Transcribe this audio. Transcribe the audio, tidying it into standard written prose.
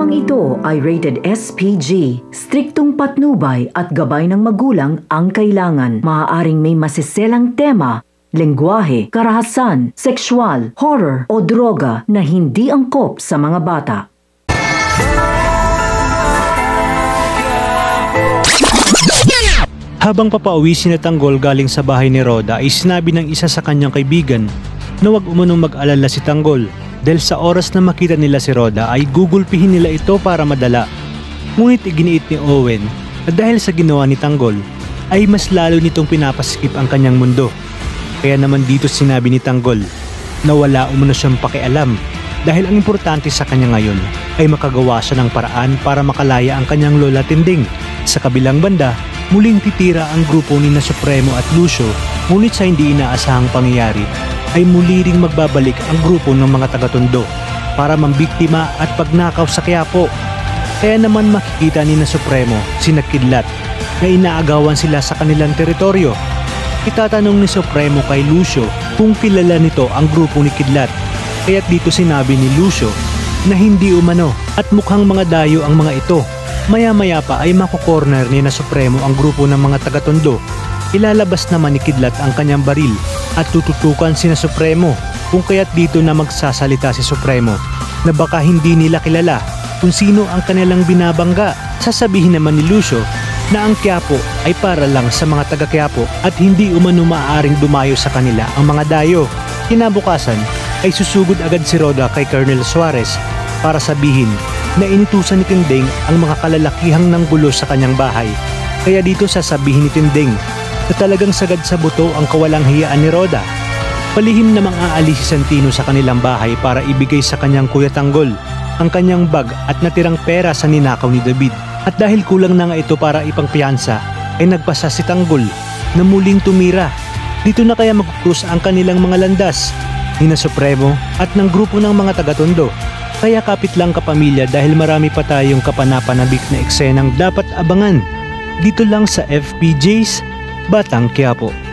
Programang ito ay rated SPG. Striktong patnubay at gabay ng magulang ang kailangan. Maaaring may masiselang tema, lengguwahe, karahasan, sexual, horror o droga na hindi angkop sa mga bata. Habang papauwi si Tanggol galing sa bahay ni Rhoda ay sinabi ng isa sa kanyang kaibigan na huwag umunong mag-alala si Tanggol dahil sa oras na makita nila si Rhoda ay gugulpihin nila ito para madala. Ngunit iginiit ni Owen na dahil sa ginawa ni Tanggol ay mas lalo nitong pinapasikip ang kanyang mundo. Kaya naman dito sinabi ni Tanggol na wala umano siyang pakialam dahil ang importante sa kanya ngayon ay makagawa siya ng paraan para makalaya ang kanyang lola Tinding. Sa kabilang banda, muling titira ang grupo ni na Supremo at Lucio, ngunit sa hindi inaasahang pangyayari ay muli ring magbabalik ang grupo ng mga taga-Tondo para mambiktima at pagnakaw sa Quiapo. Kaya naman makikita ni na Supremo sina Kidlat na inaagawan sila sa kanilang teritoryo. Itatanong ni Supremo kay Lucio kung kilala nito ang grupo ni Kidlat, kaya't dito sinabi ni Lucio na hindi umano at mukhang mga dayo ang mga ito. Maya-maya pa ay makukorner ni na Supremo ang grupo ng mga taga-Tondo. Ilalabas naman ni Kidlat ang kanyang baril at tututukan si na Supremo kung kaya't dito na magsasalita si Supremo na baka hindi nila kilala kung sino ang kanilang binabangga. Sasabihin naman ni Lucio na ang Quiapo ay para lang sa mga taga-Quiapo at hindi umano maaaring dumayo sa kanila ang mga dayo. Kinabukasan ay susugod agad si Rhoda kay Colonel Suarez para sabihin na inutusan ni Tinding ang mga kalalakihang nanggulo sa kanyang bahay. Kaya dito sasabihin ni Tinding na talagang sagad sa buto ang kawalang hiyaan ni Rhoda. Palihim namang aalis si Santino sa kanilang bahay para ibigay sa kanyang kuya Tanggol ang kanyang bag at natirang pera sa ninakaw ni David. At dahil kulang na nga ito para ipangpiyansa, ay nagpasa si Tanggol na muling tumira. Dito na kaya magkukrus ang kanilang mga landas ni na Supremo at ng grupo ng mga taga-Tondo. Kaya kapit lang kapamilya dahil marami pa tayong kapanapanabik na eksenang dapat abangan dito lang sa FPJ's Batang Quiapo.